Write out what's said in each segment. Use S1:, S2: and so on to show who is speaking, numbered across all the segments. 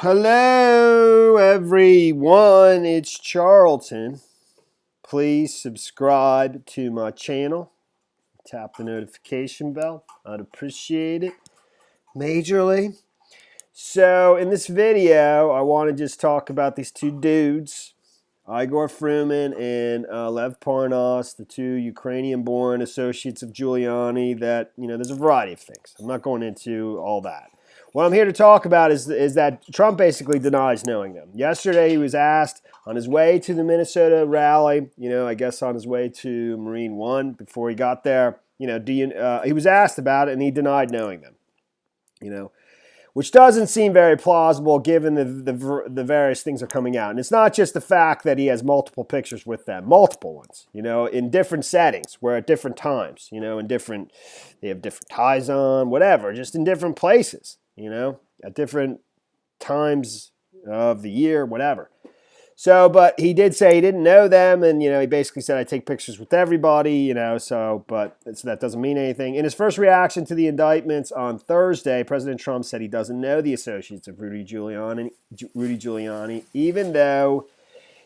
S1: Hello, everyone. It's Charlton. Please subscribe to my channel. Tap the notification bell. I'd appreciate it majorly. So, in this video, I want to just talk about these two dudes, Igor Fruman and Lev Parnas, the two Ukrainian-born associates of Giuliani. That, there's a variety of things. I'm not going into all that. What I'm here to talk about is that Trump basically denies knowing them. Yesterday, he was asked on his way to the Minnesota rally, I guess on his way to Marine One before he got there, he was asked about it and he denied knowing them, which doesn't seem very plausible given the various things that are coming out. And it's not just the fact that he has multiple pictures with them, multiple ones, in different settings, where at different times, they have different ties on, whatever, just in different places. At different times of the year, whatever. So, but he did say he didn't know them, and, he basically said, I take pictures with everybody, but that doesn't mean anything. In his first reaction to the indictments on Thursday, President Trump said he doesn't know the associates of Rudy Giuliani, even though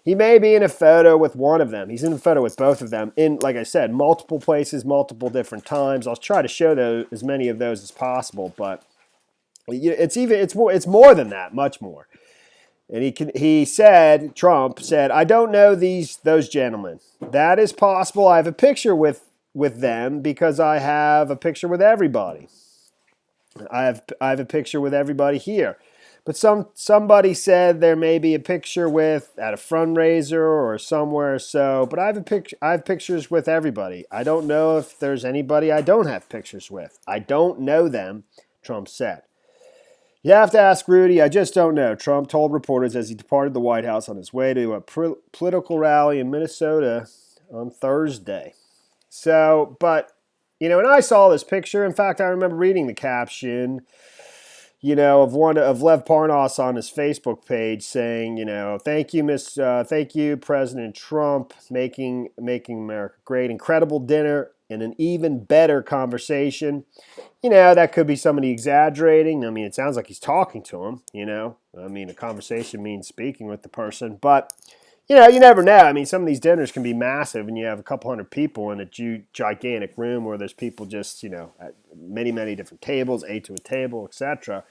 S1: he may be in a photo with one of them. He's in a photo with both of them in, like I said, multiple places, multiple different times. I'll try to show as many of those as possible, but it's more than that, much more. And Trump said, I don't know those gentlemen. That is possible. I have a picture with them because I have a picture with everybody. I have a picture with everybody here. But somebody said there may be a picture at a fundraiser or somewhere. But I have pictures with everybody. I don't know if there's anybody I don't have pictures with. I don't know them, Trump said. You have to ask Rudy. I just don't know, Trump told reporters as he departed the White House on his way to a political rally in Minnesota on Thursday. So, but, and I saw this picture. In fact, I remember reading the caption, of Lev Parnas on his Facebook page saying, thank you, President Trump, making America great, incredible dinner, and an even better conversation. That could be somebody exaggerating. It sounds like he's talking to him, a conversation means speaking with the person. But, you never know. Some of these dinners can be massive, and you have a couple hundred people in a gigantic room where there's people just, at many, many different tables, ate to a table, etc.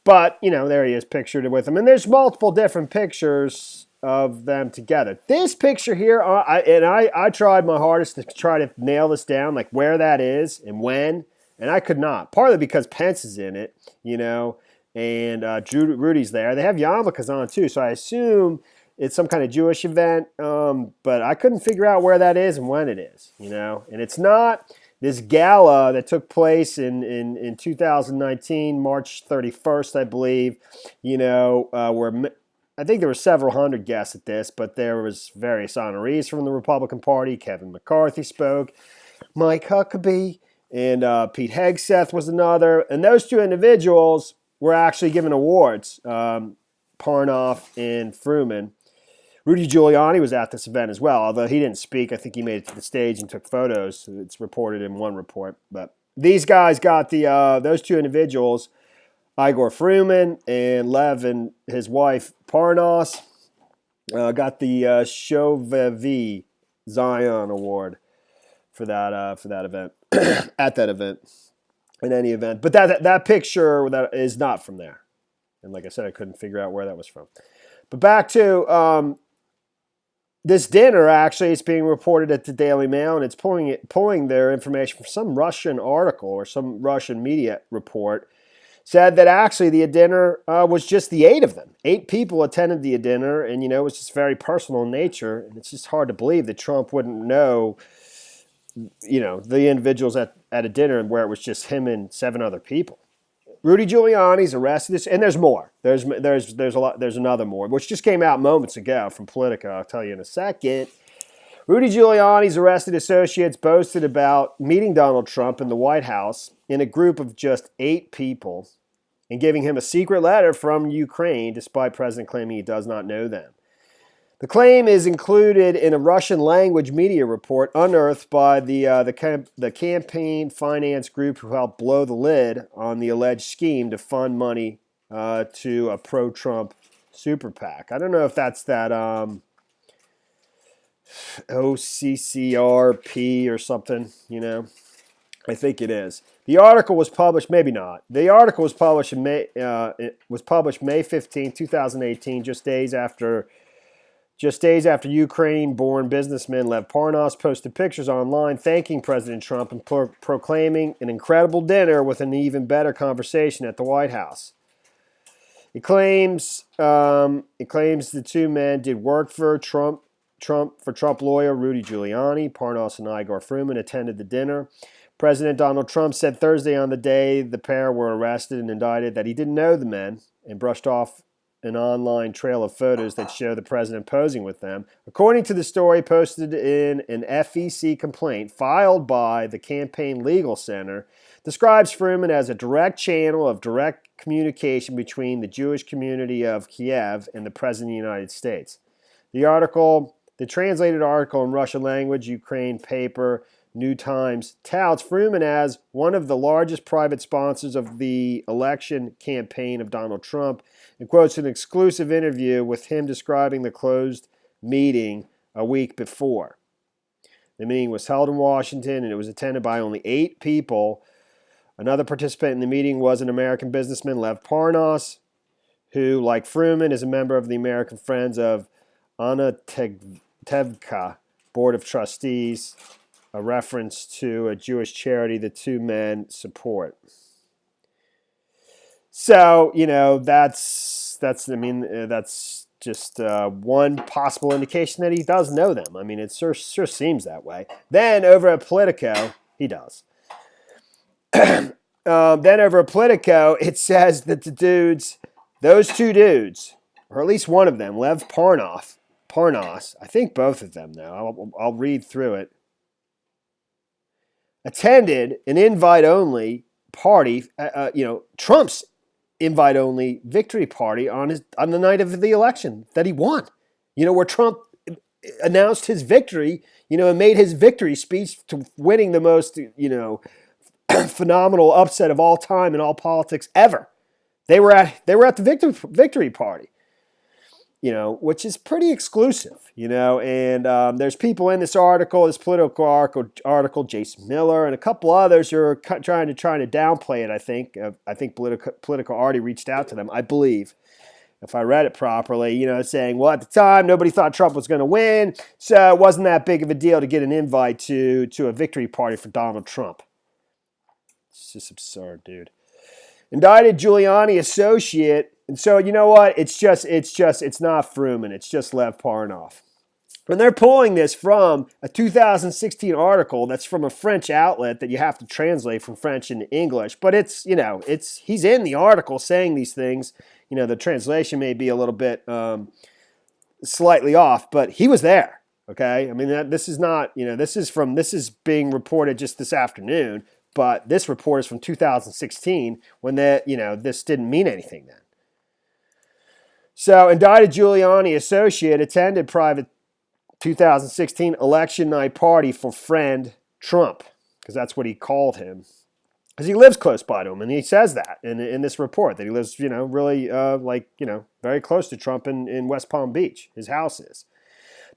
S1: But, there he is pictured with them. And there's multiple different pictures of them together. This picture here, I tried my hardest to try to nail this down, like where that is and when, and I could not. Partly because Pence is in it, and Rudy's there. They have yarmulkes on too, so I assume it's some kind of Jewish event, but I couldn't figure out where that is and when it is, And it's not this gala that took place in 2019, March 31st, I believe, where I think there were several hundred guests at this, but there was various honorees from the Republican Party. Kevin McCarthy spoke, Mike Huckabee, and Pete Hegseth was another. And those two individuals were actually given awards, Parnas and Fruman. Rudy Giuliani was at this event as well, although he didn't speak. I think he made it to the stage and took photos. It's reported in one report. But these guys got those two individuals, Igor Fruman and Lev and his wife Parnas, got the Shovevi Zion Award for that event at that event, in any event. But that picture that is not from there, and like I said, I couldn't figure out where that was from. But back to this dinner. Actually, it's being reported at the Daily Mail, and it's pulling their information from some Russian article or some Russian media report. Said that actually the dinner was just the 8 of them. 8 people attended the dinner, and, it was just very personal in nature. And it's just hard to believe that Trump wouldn't know, the individuals at a dinner and where it was just him and 7 other people. Rudy Giuliani's arrested, and there's more. There's a lot. There's another more, which just came out moments ago from Politica. I'll tell you in a second. Rudy Giuliani's arrested associates boasted about meeting Donald Trump in the White House in a group of just 8 people and giving him a secret letter from Ukraine, despite President claiming he does not know them. The claim is included in a Russian-language media report unearthed by the campaign finance group who helped blow the lid on the alleged scheme to fund money to a pro-Trump super PAC. I don't know if that's that OCCRP or something, I think it is. The article was published, maybe not. The article was published in May. It was published May 15, 2018, just days after Ukraine-born businessman Lev Parnas posted pictures online thanking President Trump and proclaiming an incredible dinner with an even better conversation at the White House. It claims the two men did work for Trump lawyer Rudy Giuliani. Parnas and Igor Fruman attended the dinner. President Donald Trump said Thursday, on the day the pair were arrested and indicted, that he didn't know the men and brushed off an online trail of photos that show the president posing with them. According to the story posted in an FEC complaint filed by the Campaign Legal Center, describes Fruman as a direct channel of direct communication between the Jewish community of Kiev and the President of the United States. The translated article in Russian language, Ukraine paper, New Times, touts Fruman as one of the largest private sponsors of the election campaign of Donald Trump and quotes an exclusive interview with him describing the closed meeting a week before. The meeting was held in Washington and it was attended by only 8 people. Another participant in the meeting was an American businessman, Lev Parnas, who, like Fruman, is a member of the American Friends of Anna Tevka Board of Trustees, a reference to a Jewish charity the two men support. So, that's just one possible indication that he does know them. I mean, it sure seems that way. Then over at Politico, he does. Then over at Politico, it says that those two dudes, or at least one of them, Lev Parnas, I think both of them now, I'll read through it, attended an invite-only party, Trump's invite-only victory party on the night of the election that he won. Where Trump announced his victory, and made his victory speech to winning the most, phenomenal upset of all time in all politics ever. They were at the victory party. Which is pretty exclusive, and there's people in this article, this political article, Jason Miller, and a couple others who are trying to downplay it, I think. Politico already reached out to them, I believe, if I read it properly, saying, well, at the time, nobody thought Trump was going to win, so it wasn't that big of a deal to get an invite to a victory party for Donald Trump. It's just absurd, dude. Indicted Giuliani associate. And so, you know what? It's not Fruman. It's just Lev Parnas. And they're pulling this from a 2016 article that's from a French outlet that you have to translate from French into English. But he's in the article saying these things. The translation may be a little bit slightly off, but he was there. Okay? I mean, this is being reported just this afternoon, but this report is from 2016 when this didn't mean anything then. So, indicted Giuliani associate attended private 2016 election night party for friend Trump, because that's what he called him, because he lives close by to him, and he says that in this report, that he lives, really, very close to Trump in West Palm Beach. His house is.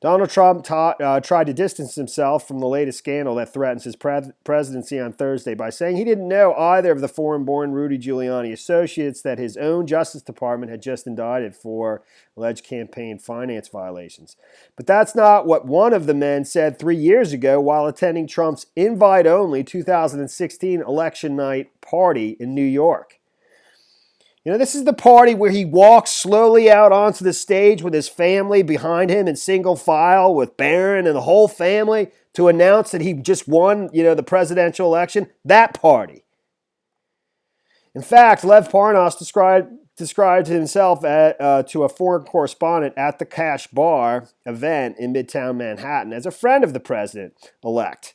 S1: Donald Trump tried to distance himself from the latest scandal that threatens his presidency on Thursday by saying he didn't know either of the foreign-born Rudy Giuliani associates that his own Justice Department had just indicted for alleged campaign finance violations. But that's not what one of the men said 3 years ago while attending Trump's invite-only 2016 election night party in New York. This is the party where he walks slowly out onto the stage with his family behind him in single file with Barron and the whole family to announce that he just won, the presidential election. That party. In fact, Lev Parnas described himself to a foreign correspondent at the Cash Bar event in Midtown Manhattan as a friend of the president-elect,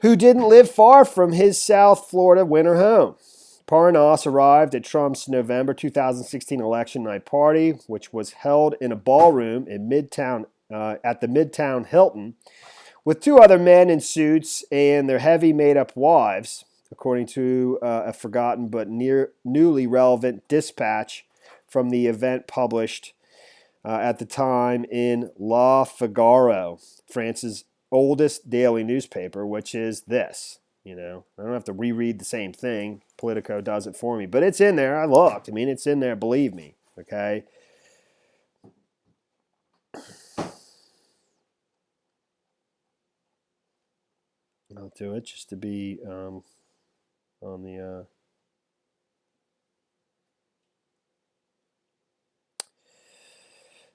S1: who didn't live far from his South Florida winter home. Parnas arrived at Trump's November 2016 election night party, which was held in a ballroom in at the Midtown Hilton, with 2 other men in suits and their heavy made-up wives, according to a forgotten but newly relevant dispatch from the event published at the time in Le Figaro, France's oldest daily newspaper, which is this. I don't have to reread the same thing. Politico does it for me. But it's in there. I looked. It's in there. Believe me. Okay? I'll do it just to be on the...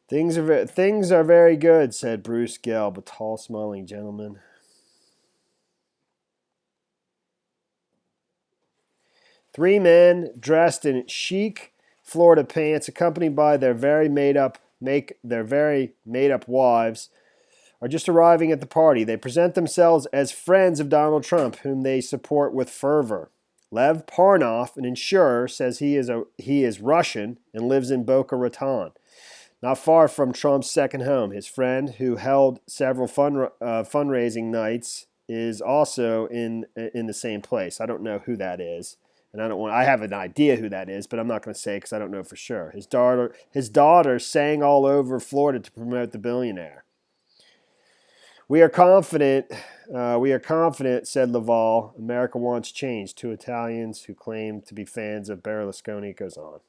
S1: Things are very good, said Bruce Gelb, a tall, smiling gentleman. Three men dressed in chic Florida pants, accompanied by their very made up wives, are just arriving at the party. They present themselves as friends of Donald Trump, whom they support with fervor. Lev Parnas, an insurer, says he is Russian and lives in Boca Raton, not far from Trump's second home. His friend, who held several fundraising nights, is also in the same place. I don't know who that is, and I have an idea who that is, but I'm not going to say because I don't know for sure. His daughter sang all over Florida to promote the billionaire. We are confident, said Laval. America wants change. Two Italians who claim to be fans of Berlusconi goes on.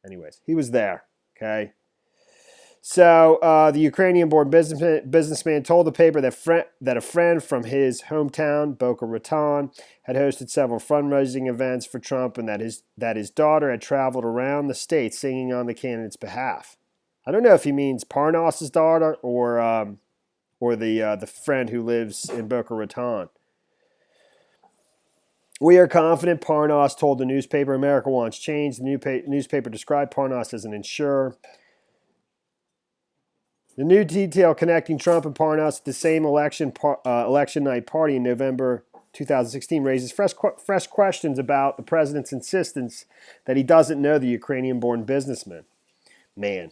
S1: Anyways, he was there, okay? So the Ukrainian-born businessman told the paper that a friend from his hometown, Boca Raton, had hosted several fundraising events for Trump, and that his daughter had traveled around the state singing on the candidate's behalf. I don't know if he means Parnas' daughter or the friend who lives in Boca Raton. We are confident, Parnas told the newspaper. America wants change. The newspaper described Parnas as an insurer. The new detail connecting Trump and Parnas at the same election night party in November 2016 raises fresh questions about the president's insistence that he doesn't know the Ukrainian-born businessman. Man.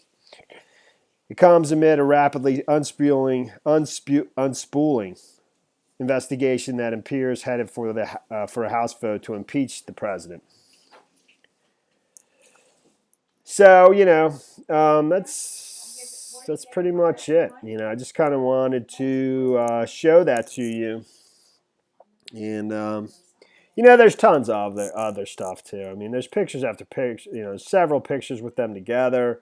S1: It comes amid a rapidly unspooling investigation that appears headed for a House vote to impeach the president. So, that's pretty much it. I just kind of wanted to show that to you. And, there's tons of other stuff, too. There's pictures after pictures, several pictures with them together.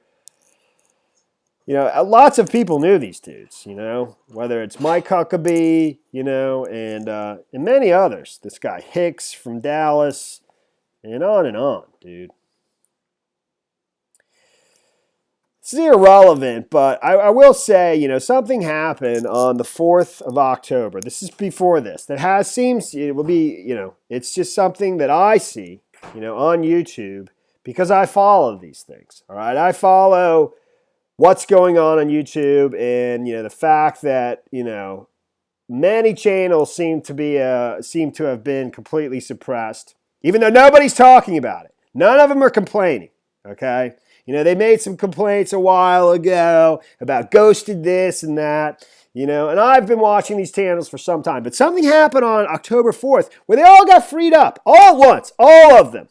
S1: Lots of people knew these dudes, whether it's Mike Huckabee, and many others. This guy Hicks from Dallas, and on, dude. It's irrelevant, but I will say, something happened on the 4th of October. This is before this. It will be, it's just something that I see, on YouTube because I follow these things. All right, I follow what's going on YouTube, and the fact that many channels seem to have been completely suppressed, even though nobody's talking about it. None of them are complaining. Okay. They made some complaints a while ago about ghosted this and that, and I've been watching these channels for some time. But something happened on October 4th where they all got freed up all at once, all of them,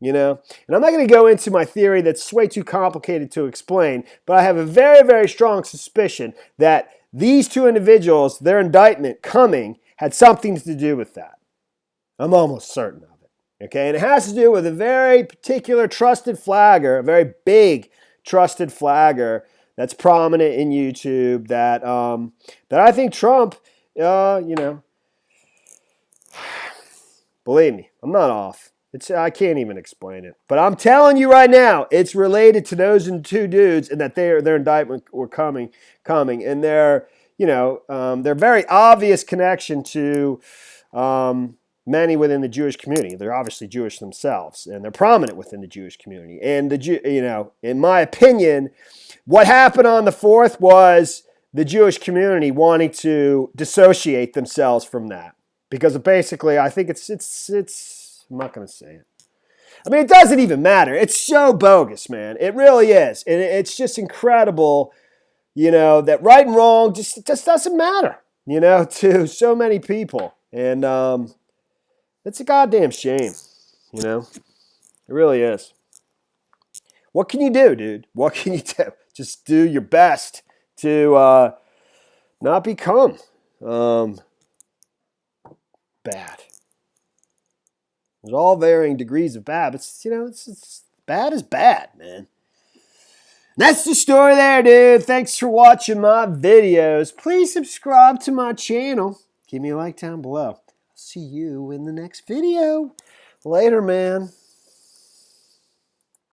S1: And I'm not going to go into my theory that's way too complicated to explain, but I have a very, very strong suspicion that these two individuals, their indictment coming, had something to do with that. I'm almost certain of it. Okay, and it has to do with a very particular trusted flagger, a very big trusted flagger that's prominent in YouTube that I think Trump, believe me, I'm not off. I can't even explain it. But I'm telling you right now, it's related to those two dudes and that their indictment were coming. And their very obvious connection to many within the Jewish community. They're obviously Jewish themselves, and they're prominent within the Jewish community. And in my opinion, what happened on the 4th was the Jewish community wanting to dissociate themselves from that, because basically, I think it's. I'm not going to say it. It doesn't even matter. It's so bogus, man. It really is, and it's just incredible. That right and wrong just doesn't matter. To so many people, and It's a goddamn shame, you know? It really is. What can you do, dude? What can you do? Just do your best to not become bad. There's all varying degrees of bad, but it's bad is bad, man. That's the story there, dude. Thanks for watching my videos. Please subscribe to my channel. Give me a like down below. See you in the next video. Later, man.